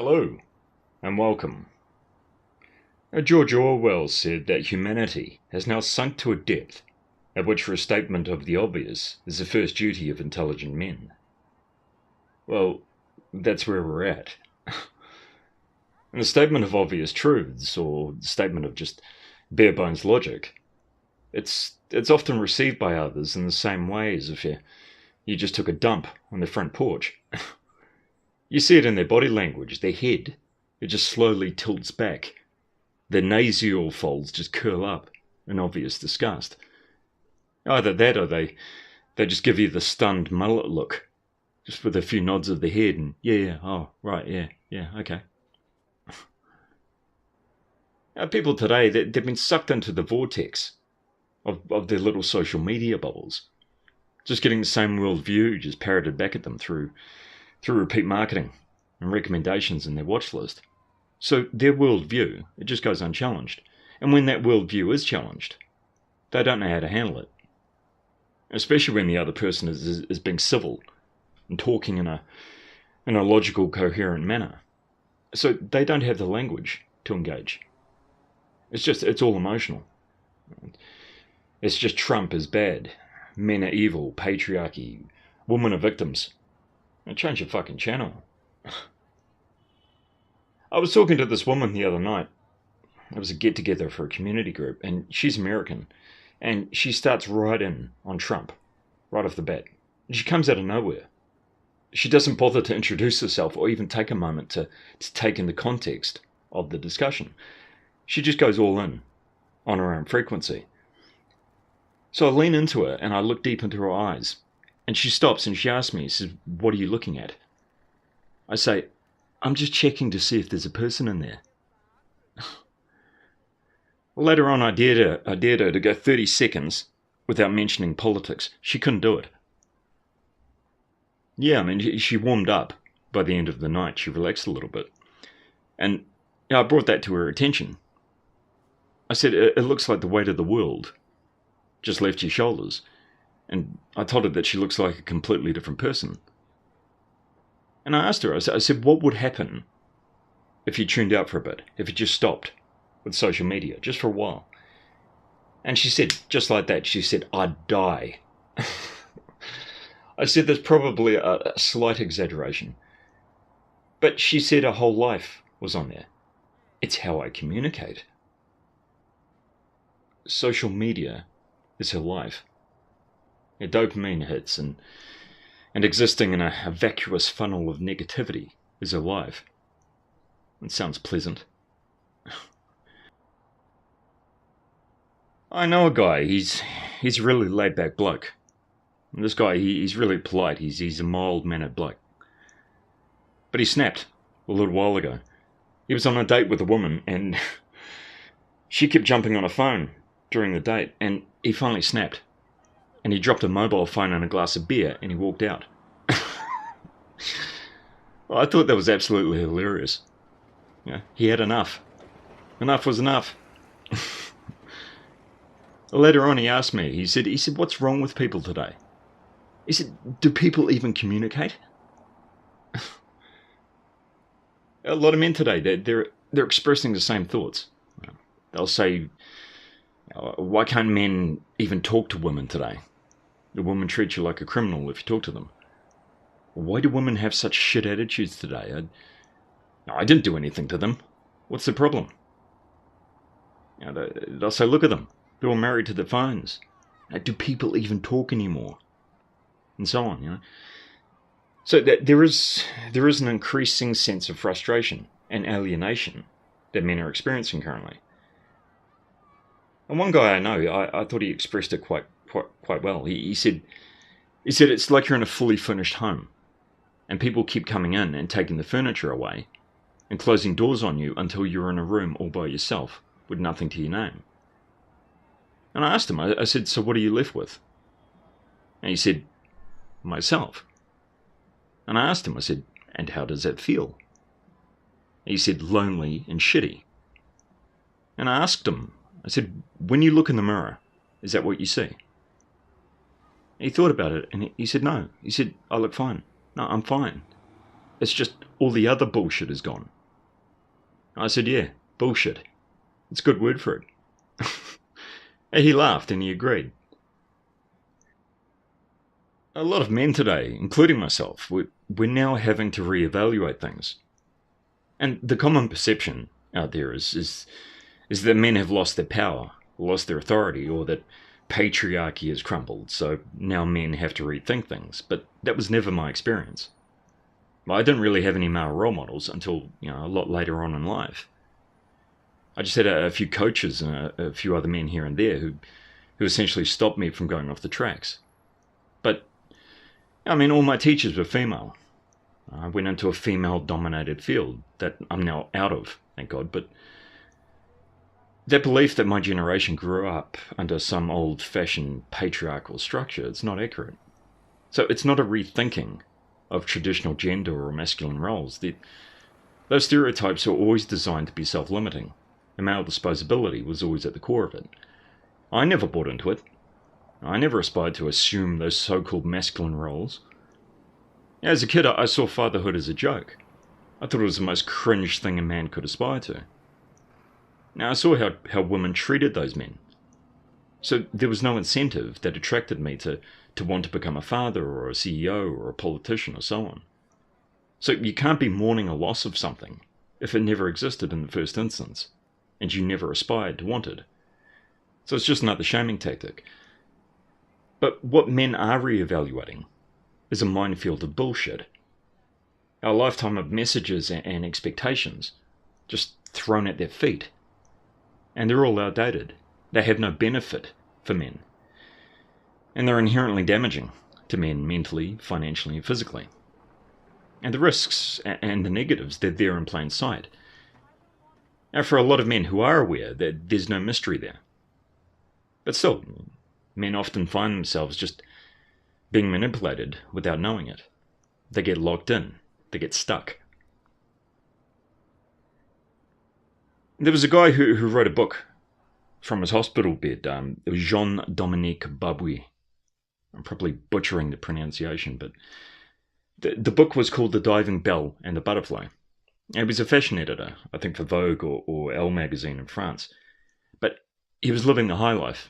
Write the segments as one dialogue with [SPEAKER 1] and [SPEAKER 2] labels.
[SPEAKER 1] Hello, and welcome. George Orwell said that humanity has now sunk to a depth at which for a statement of the obvious is the first duty of intelligent men. Well, that's where we're at. And the statement of obvious truths, or the statement of just bare-bones logic, it's often received by others in the same way as if you just took a dump on their front porch. You see it in their body language, their head, it just slowly tilts back. Their nasal folds just curl up in obvious disgust. Either that or they just give you the stunned mullet look, just with a few nods of the head and, oh, right, yeah, okay. People today, they've been sucked into the vortex of their little social media bubbles, just getting the same worldview just parroted back at them through repeat marketing and recommendations in their watch list. So their worldview, it just goes unchallenged. And when that worldview is challenged, they don't know how to handle it. Especially when the other person is being civil and talking in a logical, coherent manner. So they don't have the language to engage. It's all emotional. It's just Trump is bad, men are evil, patriarchy, women are victims. Now change your fucking channel. I was talking to this woman the other night. It was a get-together for a community group, and she's American, and she starts right in on Trump, right off the bat. And she comes out of nowhere. She doesn't bother to introduce herself or even take a moment to take in the context of the discussion. She just goes all in on her own frequency. So I lean into her and I look deep into her eyes. And she stops and she asks me, she says, "What are you looking at?" I say, "I'm just checking to see if there's a person in there." Well, later on I dared her to go 30 seconds without mentioning politics. She couldn't do it. Yeah, I mean, she warmed up by the end of the night. She relaxed a little bit. And I brought that to her attention. I said, it looks like the weight of the world just left your shoulders. And I told her that she looks like a completely different person. And I asked her, I said, what would happen if you tuned out for a bit, if you just stopped with social media, just for a while? And she said, just like that, she said, "I'd die." I said, there's probably a slight exaggeration. But she said her whole life was on there. It's how I communicate. Social media is her life. Her dopamine hits and existing in a vacuous funnel of negativity is her life. It sounds pleasant. I know a guy, he's a really laid-back bloke. And this guy, he's really polite, he's a mild-mannered bloke. But he snapped a little while ago. He was on a date with a woman and she kept jumping on a phone during the date, and he finally snapped. And he dropped a mobile phone and a glass of beer, and he walked out. Well, I thought that was absolutely hilarious. Yeah, he had enough. Enough was enough. Later on, he asked me, he said, "What's wrong with people today?" He said, "Do people even communicate?" A lot of men today, they're expressing the same thoughts. They'll say, "Why can't men even talk to women today? The women treat you like a criminal if you talk to them. Why do women have such shit attitudes today? I didn't do anything to them. What's the problem?" They'll say, "Look at them. They're all married to their phones. Do people even talk anymore?" And so on, So there is an increasing sense of frustration and alienation that men are experiencing currently. And one guy I know, I thought he expressed it quite well. He said it's like you're in a fully furnished home, and people keep coming in and taking the furniture away, and closing doors on you until you're in a room all by yourself with nothing to your name. And I asked him, I said, "So what are you left with?" And he said, "Myself." And I asked him, I said, "And how does that feel?" And he said, "Lonely and shitty." And I asked him, I said, "When you look in the mirror, is that what you see?" And he thought about it and he said, "No." He said, "I look fine. No, I'm fine." It's just all the other bullshit is gone. I said, yeah, bullshit. It's a good word for it. And he laughed and he agreed. A lot of men today, including myself, we're now having to reevaluate things. And the common perception out there is that men have lost their power, lost their authority, or that patriarchy has crumbled, so now men have to rethink things. But that was never my experience. I didn't really have any male role models until, a lot later on in life. I just had a few coaches and a few other men here and there who essentially stopped me from going off the tracks. But, all my teachers were female. I went into a female-dominated field that I'm now out of, thank God, but that belief that my generation grew up under some old-fashioned patriarchal structure, it's not accurate. So it's not a rethinking of traditional gender or masculine roles. Those stereotypes are always designed to be self-limiting, and male disposability was always at the core of it. I never bought into it. I never aspired to assume those so-called masculine roles. As a kid, I saw fatherhood as a joke. I thought it was the most cringe thing a man could aspire to. Now, I saw how women treated those men. So there was no incentive that attracted me to want to become a father or a CEO or a politician or so on. So you can't be mourning a loss of something if it never existed in the first instance, and you never aspired to want it. So it's just another shaming tactic. But what men are reevaluating is a minefield of bullshit. Our lifetime of messages and expectations just thrown at their feet. And they're all outdated. They have no benefit for men. And they're inherently damaging to men mentally, financially, and physically. And the risks and the negatives, they're there in plain sight. Now, for a lot of men who are aware, there's no mystery there. But still, men often find themselves just being manipulated without knowing it. They get locked in. They get stuck. There was a guy who wrote a book from his hospital bed. It was Jean-Dominique Babouy. I'm probably butchering the pronunciation, but the book was called The Diving Bell and the Butterfly. He was a fashion editor, I think for Vogue or Elle magazine in France. But he was living the high life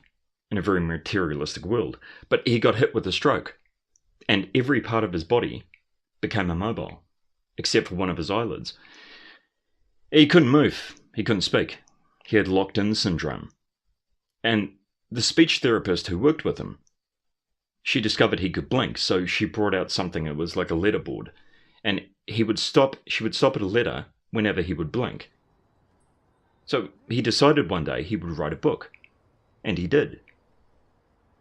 [SPEAKER 1] in a very materialistic world. But he got hit with a stroke, and every part of his body became immobile, except for one of his eyelids. He couldn't move. He couldn't speak. He had locked-in syndrome. And the speech therapist who worked with him, she discovered he could blink, so she brought out something that was like a letterboard. And she would stop at a letter whenever he would blink. So he decided one day he would write a book. And he did.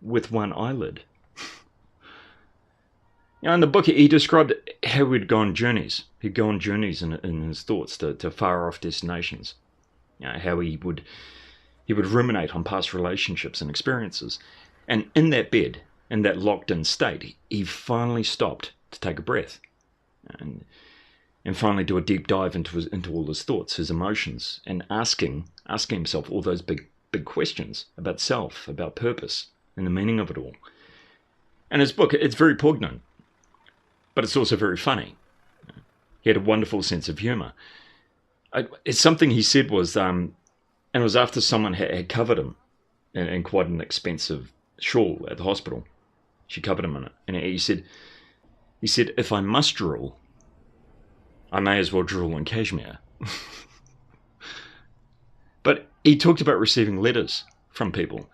[SPEAKER 1] With one eyelid. In the book, he described how he'd go on journeys. He'd go on journeys in his thoughts to far-off destinations. How he would ruminate on past relationships and experiences. And in that bed, in that locked-in state, he finally stopped to take a breath. And finally do a deep dive into all his thoughts, his emotions, and asking himself all those big questions about self, about purpose, and the meaning of it all. And his book, it's very poignant, but it's also very funny. He had a wonderful sense of humour. It's something he said was, and it was after someone had covered him in quite an expensive shawl at the hospital. She covered him in it, and he said, if I must drool, I may as well drool in cashmere. But he talked about receiving letters from people.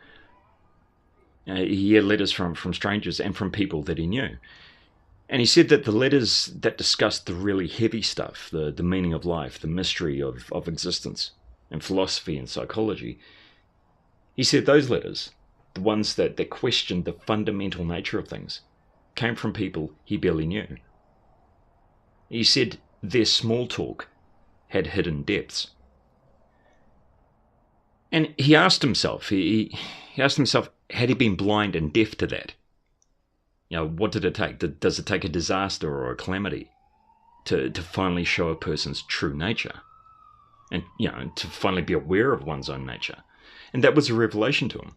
[SPEAKER 1] He had letters from strangers and from people that he knew. And he said that the letters that discussed the really heavy stuff, the meaning of life, the mystery of existence, and philosophy and psychology, he said those letters, the ones that questioned the fundamental nature of things, came from people he barely knew. He said their small talk had hidden depths. And he asked himself, had he been blind and deaf to that? What did it take? Does it take a disaster or a calamity to finally show a person's true nature? And, to finally be aware of one's own nature. And that was a revelation to him.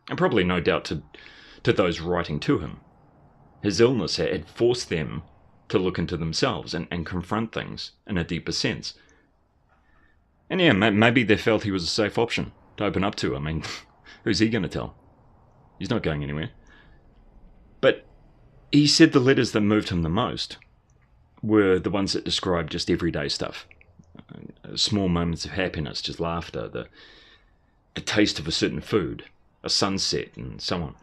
[SPEAKER 1] And probably no doubt to those writing to him. His illness had forced them to look into themselves and confront things in a deeper sense. And yeah, maybe they felt he was a safe option to open up to. I mean, who's he going to tell? He's not going anywhere. But he said the letters that moved him the most were the ones that described just everyday stuff. Small moments of happiness, just laughter, the taste of a certain food, a sunset, and so on.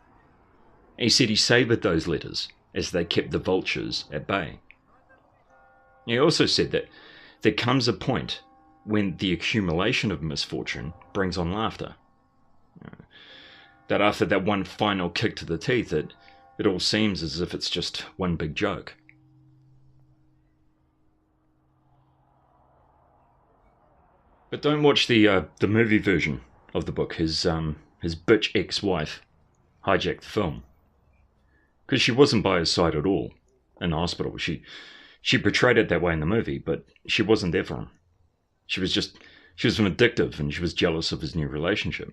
[SPEAKER 1] He said he savoured those letters as they kept the vultures at bay. He also said that there comes a point when the accumulation of misfortune brings on laughter. That after that one final kick to the teeth, it all seems as if it's just one big joke. But don't watch the movie version of the book. His bitch ex-wife hijacked the film. Because she wasn't by his side at all in the hospital. She portrayed it that way in the movie, but she wasn't there for him. She was vindictive, and she was jealous of his new relationship.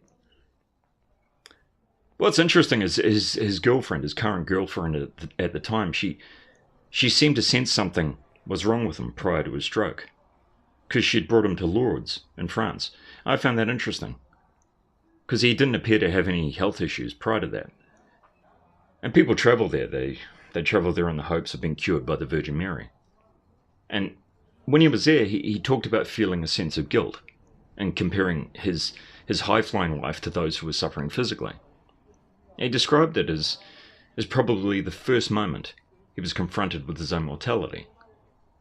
[SPEAKER 1] What's interesting is his girlfriend, his current girlfriend at the time, she seemed to sense something was wrong with him prior to his stroke, because she'd brought him to Lourdes in France. I found that interesting, because he didn't appear to have any health issues prior to that. And people travel there. They travel there in the hopes of being cured by the Virgin Mary. And when he was there, he talked about feeling a sense of guilt and comparing his high-flying life to those who were suffering physically. He described it as probably the first moment he was confronted with his own mortality,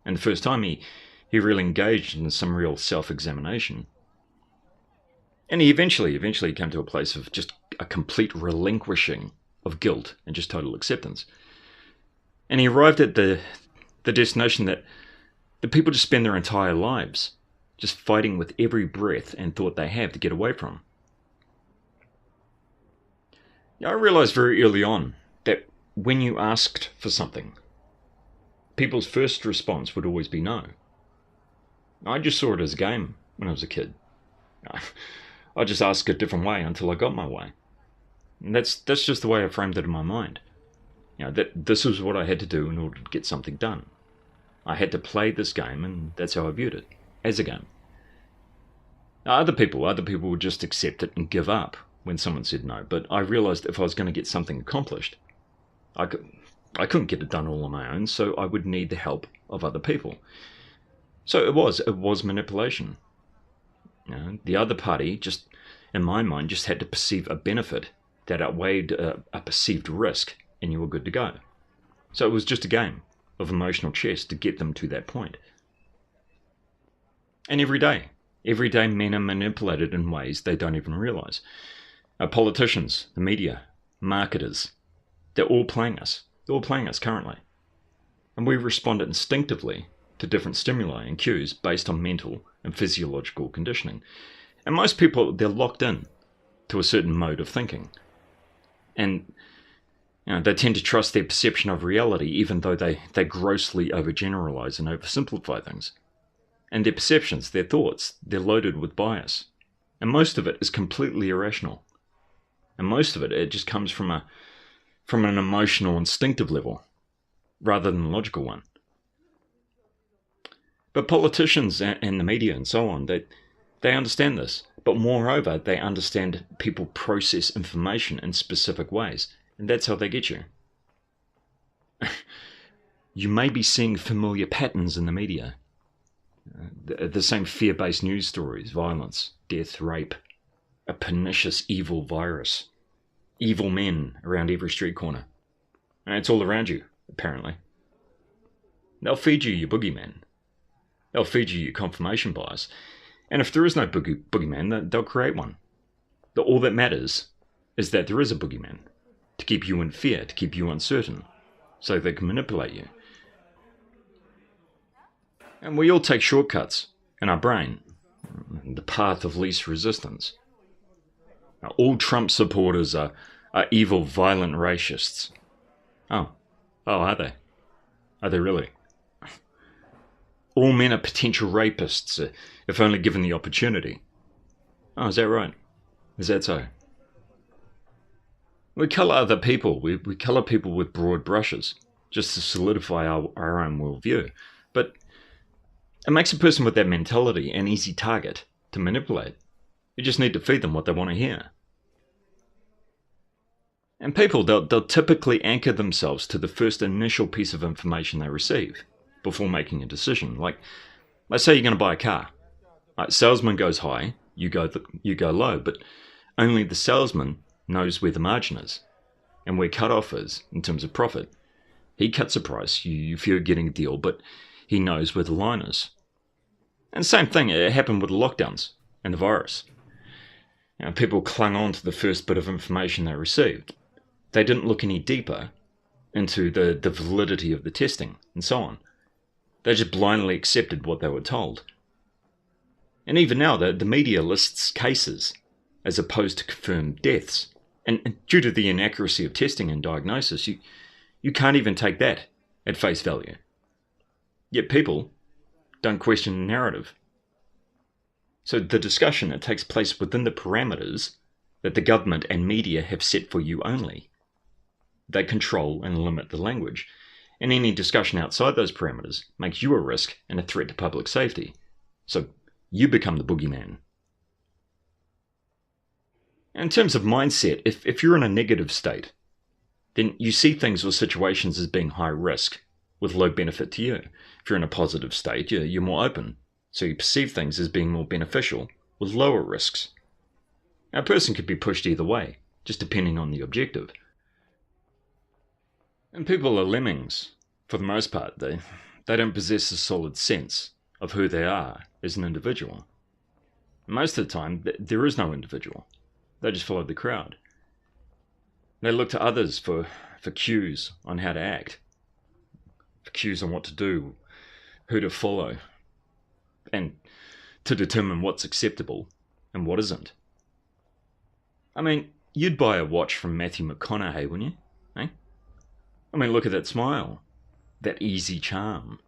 [SPEAKER 1] and the first time he really engaged in some real self-examination. And he eventually came to a place of just a complete relinquishing of guilt and just total acceptance. And he arrived at the destination that the people just spend their entire lives just fighting with every breath and thought they have to get away from. I realized very early on that when you asked for something, people's first response would always be no. I just saw it as a game when I was a kid. I just asked a different way until I got my way. And that's just the way I framed it in my mind. That this was what I had to do in order to get something done. I had to play this game, and that's how I viewed it, as a game. Now, other people would just accept it and give up when someone said no, but I realized if I was going to get something accomplished, I couldn't get it done all on my own, so I would need the help of other people. So it was manipulation. The other party, just in my mind, just had to perceive a benefit that outweighed a perceived risk, and you were good to go. So it was just a game of emotional chess to get them to that point. And every day men are manipulated in ways they don't even realize. Politicians, the media, marketers, they're all playing us. They're all playing us currently. And we respond instinctively to different stimuli and cues based on mental and physiological conditioning. And most people, they're locked in to a certain mode of thinking. And they tend to trust their perception of reality, even though they grossly overgeneralize and oversimplify things. And their perceptions, their thoughts, they're loaded with bias. And most of it is completely irrational. And most of it just comes from an emotional, instinctive level, rather than a logical one. But politicians and the media and so on, they understand this. But moreover, they understand people process information in specific ways. And that's how they get you. You may be seeing familiar patterns in the media. The same fear-based news stories, violence, death, rape, a pernicious evil virus, evil men around every street corner. And it's all around you, apparently. They'll feed you your boogeyman. They'll feed you your confirmation bias. And if there is no boogeyman, they'll create one. All that matters is that there is a boogeyman, to keep you in fear, to keep you uncertain, so they can manipulate you. And we all take shortcuts in our brain, the path of least resistance. Now, all Trump supporters are evil, violent racists. Oh, are they? Are they really? All men are potential rapists, if only given the opportunity. Oh, is that right? Is that so? We colour other people. We colour people with broad brushes, just to solidify our own worldview. But it makes a person with that mentality an easy target to manipulate. You just need to feed them what they want to hear. And people, they'll typically anchor themselves to the first initial piece of information they receive before making a decision. Like, let's say you're going to buy a car. Right, salesman goes high, you go low, but only the salesman knows where the margin is and where cut-off is in terms of profit. He cuts a price, you feel you're getting a deal, but he knows where the line is. And same thing, it happened with the lockdowns and the virus. People clung on to the first bit of information they received. They didn't look any deeper into the validity of the testing and so on. They just blindly accepted what they were told. And even now, the media lists cases as opposed to confirmed deaths. And due to the inaccuracy of testing and diagnosis, you can't even take that at face value. Yet people don't question the narrative. So the discussion, it takes place within the parameters that the government and media have set for you only. They control and limit the language, and any discussion outside those parameters makes you a risk and a threat to public safety. So you become the boogeyman. In terms of mindset, if you're in a negative state, then you see things or situations as being high risk with low benefit to you. If you're in a positive state, you're more open, so you perceive things as being more beneficial with lower risks. Now, a person could be pushed either way, just depending on the objective. And people are lemmings, for the most part. They don't possess a solid sense of who they are as an individual. Most of the time, there is no individual. They just follow the crowd. They look to others for cues on how to act, for cues on what to do, who to follow, and to determine what's acceptable and what isn't. I mean, you'd buy a watch from Matthew McConaughey, wouldn't you? Eh? I mean, look at that smile, that easy charm.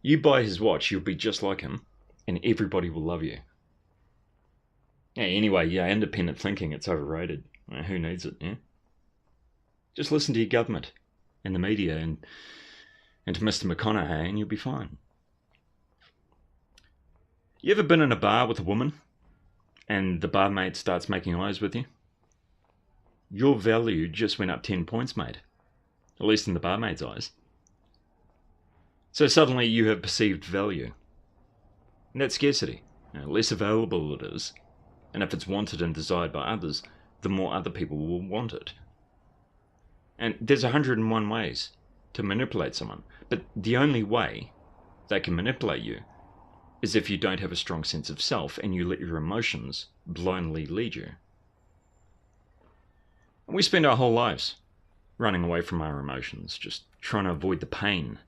[SPEAKER 1] You buy his watch, you'll be just like him, and everybody will love you. Yeah, anyway, independent thinking, it's overrated. Who needs it, yeah? Just listen to your government and the media and to Mr. McConaughey and you'll be fine. You ever been in a bar with a woman and the barmaid starts making eyes with you? Your value just went up 10 points, mate. At least in the barmaid's eyes. So suddenly you have perceived value. And that's scarcity. Less available it is, and if it's wanted and desired by others, the more other people will want it. And there's 101 ways to manipulate someone, but the only way they can manipulate you is if you don't have a strong sense of self and you let your emotions blindly lead you. And we spend our whole lives running away from our emotions, just trying to avoid the pain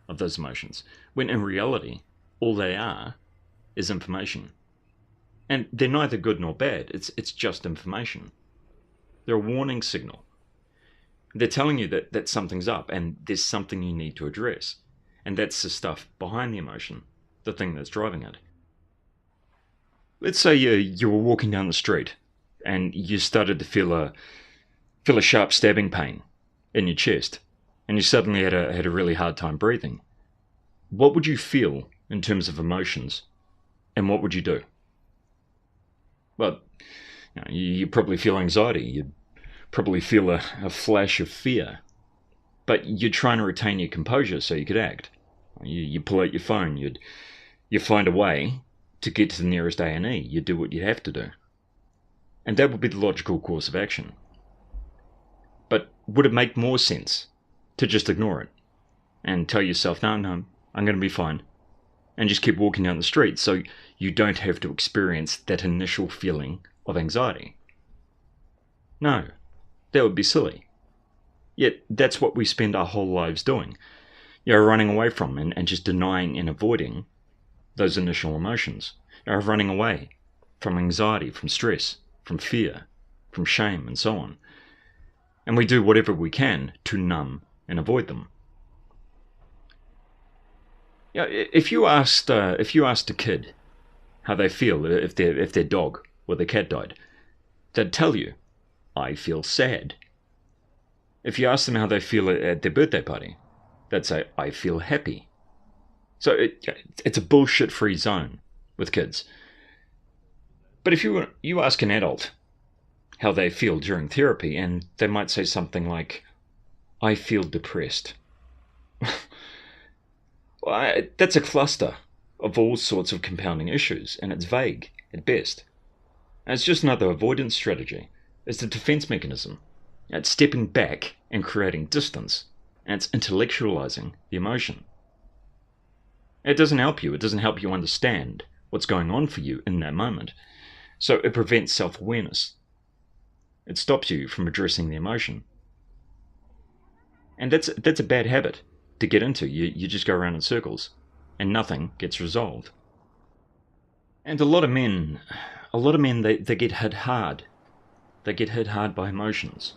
[SPEAKER 1] of those emotions, when in reality, all they are is information. And they're neither good nor bad, it's just information. They're a warning signal. They're telling you that something's up and there's something you need to address. And that's the stuff behind the emotion, the thing that's driving it. Let's say you were walking down the street and you started to feel a sharp stabbing pain in your chest, and you suddenly had a really hard time breathing. What would you feel in terms of emotions, and what would you do? Well, you probably feel anxiety. You'd probably feel a flash of fear, but you're trying to retain your composure so you could act. You pull out your phone. You find a way to get to the nearest A&E. You do what you have to do, and that would be the logical course of action. But would it make more sense to just ignore it and tell yourself, no, I'm going to be fine, and just keep walking down the street so you don't have to experience that initial feeling of anxiety? No, that would be silly. Yet that's what we spend our whole lives doing. Running away from and just denying and avoiding those initial emotions. Running away from anxiety, from stress, from fear, from shame, and so on. And we do whatever we can to numb and avoid them. If you asked a kid how they feel if their dog or their cat died, they'd tell you, "I feel sad." If you ask them how they feel at their birthday party, they'd say, I feel happy. So it's a bullshit-free zone with kids. But if you ask an adult how they feel during therapy, and they might say something like, I feel depressed. Well, that's a cluster of all sorts of compounding issues, and it's vague at best. And it's just another avoidance strategy. It's a defense mechanism. It's stepping back and creating distance, and it's intellectualizing the emotion. It doesn't help you. It doesn't help you understand what's going on for you in that moment. So it prevents self-awareness. It stops you from addressing the emotion. And that's a bad habit to get into. You just go around in circles and nothing gets resolved. And a lot of men, they get hit hard. They get hit hard by emotions.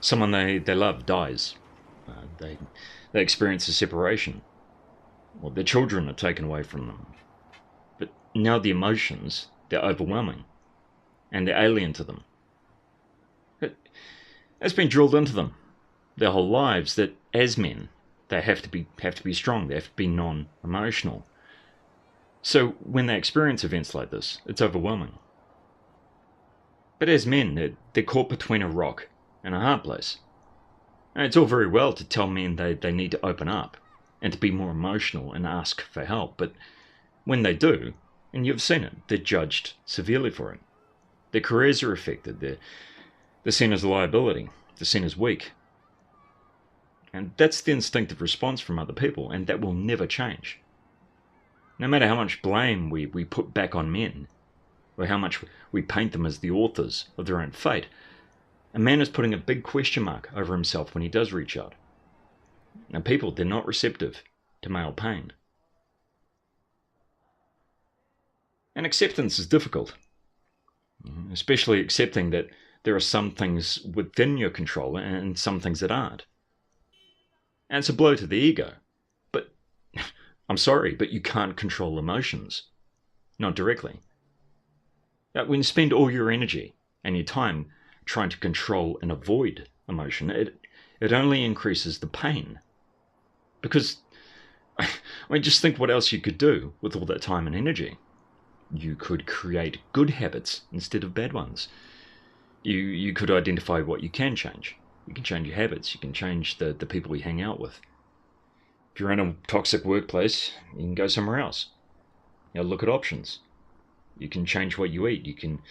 [SPEAKER 1] Someone they love dies. They experience a separation. Or their children are taken away from them. But now the emotions, they're overwhelming. And they're alien to them. It's been drilled into them their whole lives that as men, they have to be strong. They have to be non-emotional. So when they experience events like this, it's overwhelming. But as men, they're caught between a rock and a hard place. And it's all very well to tell men they need to open up and to be more emotional and ask for help. But when they do, and you've seen it, they're judged severely for it. Their careers are affected. They're seen as a liability. They're seen as weak. And that's the instinctive response from other people, and that will never change. No matter how much blame we put back on men, or how much we paint them as the authors of their own fate, a man is putting a big question mark over himself when he does reach out. And people, they're not receptive to male pain. And acceptance is difficult, especially accepting that there are some things within your control and some things that aren't. And it's a blow to the ego. But, I'm sorry, but you can't control emotions. Not directly. When you spend all your energy and your time trying to control and avoid emotion, it only increases the pain. Because, just think what else you could do with all that time and energy. You could create good habits instead of bad ones. You could identify what you can change. You can change your habits. You can change the people you hang out with. If you're in a toxic workplace, you can go somewhere else. Look at options. You can change what you eat. You can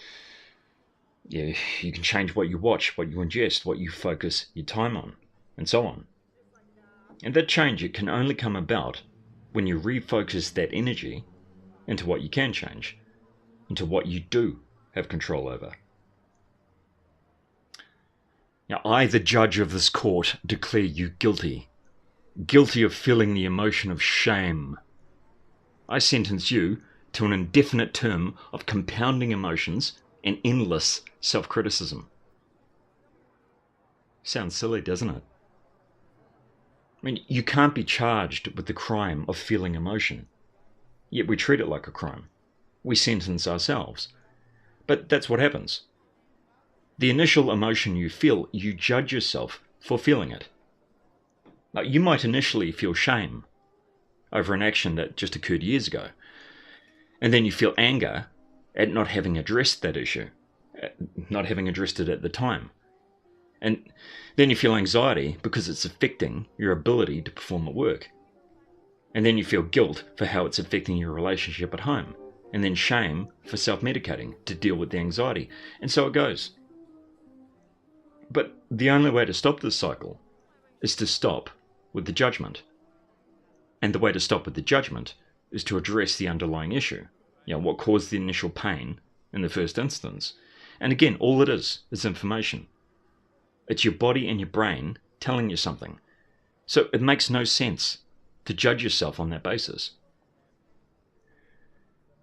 [SPEAKER 1] change what you watch, what you ingest, what you focus your time on, and so on. And that change, it can only come about when you refocus that energy into what you can change, into what you do have control over. Now, I, the judge of this court, declare you guilty. Guilty of feeling the emotion of shame. I sentence you to an indefinite term of compounding emotions and endless self-criticism. Sounds silly, doesn't it? You can't be charged with the crime of feeling emotion. Yet we treat it like a crime. We sentence ourselves. But that's what happens. The initial emotion you feel, you judge yourself for feeling it. You might initially feel shame over an action that just occurred years ago. And then you feel anger at not having addressed that issue, not having addressed it at the time. And then you feel anxiety because it's affecting your ability to perform at work. And then you feel guilt for how it's affecting your relationship at home. And then shame for self-medicating to deal with the anxiety. And so it goes. But the only way to stop this cycle is to stop with the judgment. And the way to stop with the judgment is to address the underlying issue. What caused the initial pain in the first instance. And again, all it is information. It's your body and your brain telling you something. So it makes no sense to judge yourself on that basis.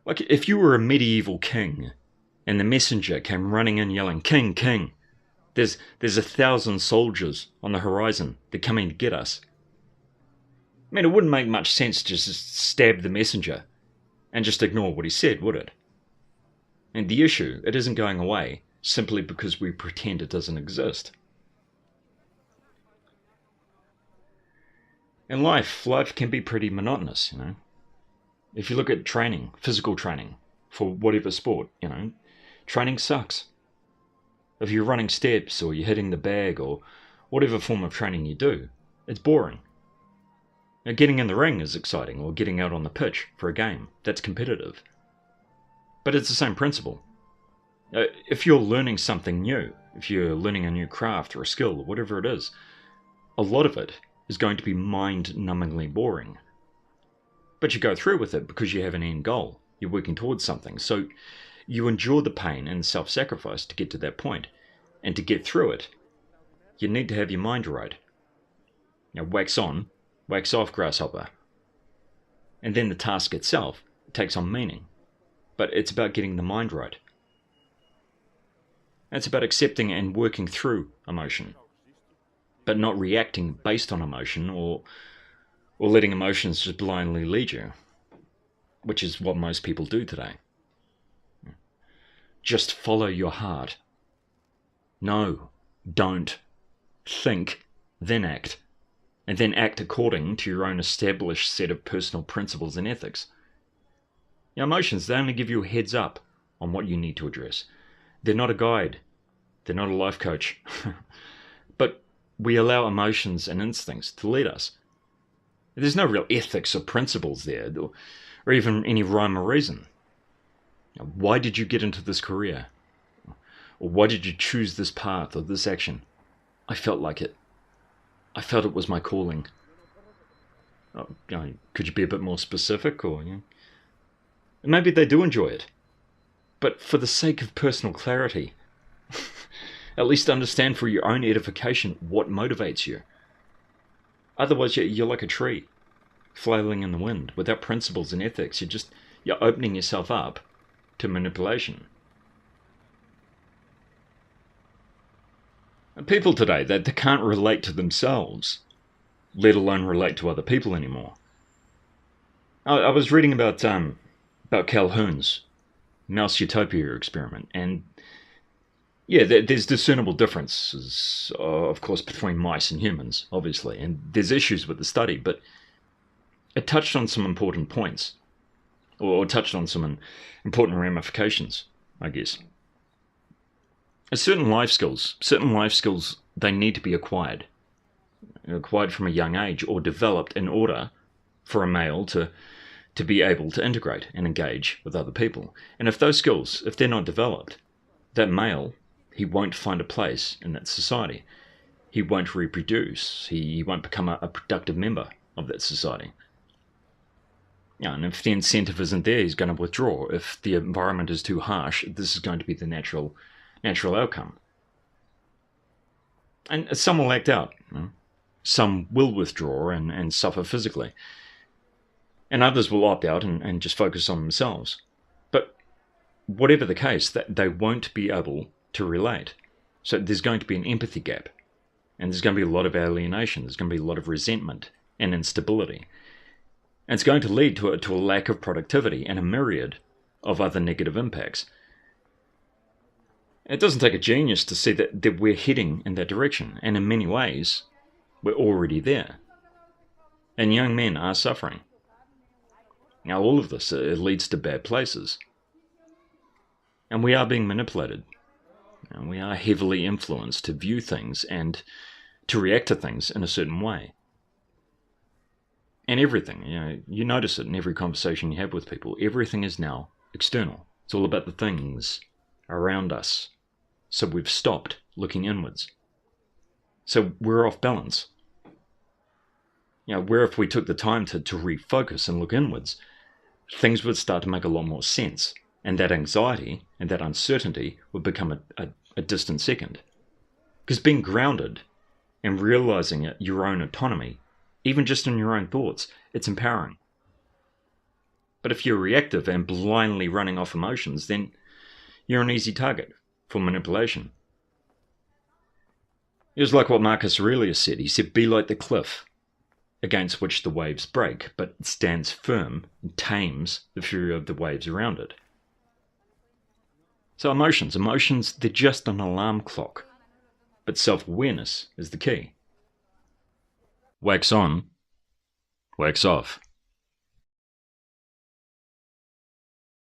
[SPEAKER 1] Like if you were a medieval king and the messenger came running in yelling, "King, king, there's 1,000 soldiers on the horizon. They're coming to get us." It wouldn't make much sense to just stab the messenger and just ignore what he said, would it? And the issue, it isn't going away simply because we pretend it doesn't exist. In life can be pretty monotonous, If you look at training, physical training, for whatever sport, training sucks. If you're running steps or you're hitting the bag or whatever form of training you do, it's boring. Now, getting in the ring is exciting, or getting out on the pitch for a game, that's competitive. But it's the same principle. If you're learning something new, if you're learning a new craft or a skill or whatever it is, a lot of it is going to be mind-numbingly boring. But you go through with it because you have an end goal. You're working towards something. So you endure the pain and self-sacrifice to get to that point. And to get through it, you need to have your mind right. Wax on, wax off, grasshopper. And then the task itself takes on meaning. But it's about getting the mind right. It's about accepting and working through emotion, but not reacting based on emotion or letting emotions just blindly lead you, which is what most people do today. Just follow your heart. No, don't. Think, then act. And then act according to your own established set of personal principles and ethics. Your emotions, they only give you a heads up on what you need to address. They're not a guide. They're not a life coach. But we allow emotions and instincts to lead us. There's no real ethics or principles there, or even any rhyme or reason. Why did you get into this career? Or why did you choose this path or this action? I felt like it. I felt it was my calling. Could you be a bit more specific? Or maybe they do enjoy it. But for the sake of personal clarity, at least understand for your own edification what motivates you. Otherwise, you're like a tree, flailing in the wind, without principles and ethics. You're opening yourself up to manipulation. And people today, they can't relate to themselves, let alone relate to other people anymore. I was reading about Calhoun's Mouse Utopia experiment, and yeah, there's discernible differences, of course, between mice and humans, obviously, and there's issues with the study, but it touched on some important points, or touched on some important ramifications, I guess. Certain life skills, they need to be acquired from a young age, or developed in order for a male to be able to integrate and engage with other people. And if those skills, if they're not developed, that male, he won't find a place in that society. He won't reproduce. He won't become a productive member of that society. And if the incentive isn't there, he's going to withdraw. If the environment is too harsh, this is going to be the natural outcome. And some will act out. Some will withdraw and suffer physically. And others will opt out and just focus on themselves. But whatever the case, they won't be able to relate. So there's going to be an empathy gap. And there's going to be a lot of alienation. There's going to be a lot of resentment and instability. And it's going to lead to a lack of productivity and a myriad of other negative impacts. It doesn't take a genius to see that we're heading in that direction. And in many ways, we're already there. And young men are suffering. Now, all of this leads to bad places. And we are being manipulated. And we are heavily influenced to view things and to react to things in a certain way. And everything, you notice it in every conversation you have with people. Everything is now external. It's all about the things around us. So we've stopped looking inwards. So we're off balance. Where if we took the time to refocus and look inwards, things would start to make a lot more sense. And that anxiety and that uncertainty would become a distant second. Because being grounded and realizing your own autonomy, even just in your own thoughts, it's empowering. But if you're reactive and blindly running off emotions, then you're an easy target for manipulation. It was like what Marcus Aurelius said. He said, be like the cliff against which the waves break, but it stands firm and tames the fury of the waves around it. So emotions, they're just an alarm clock, but self-awareness is the key. Wax on, Wax off.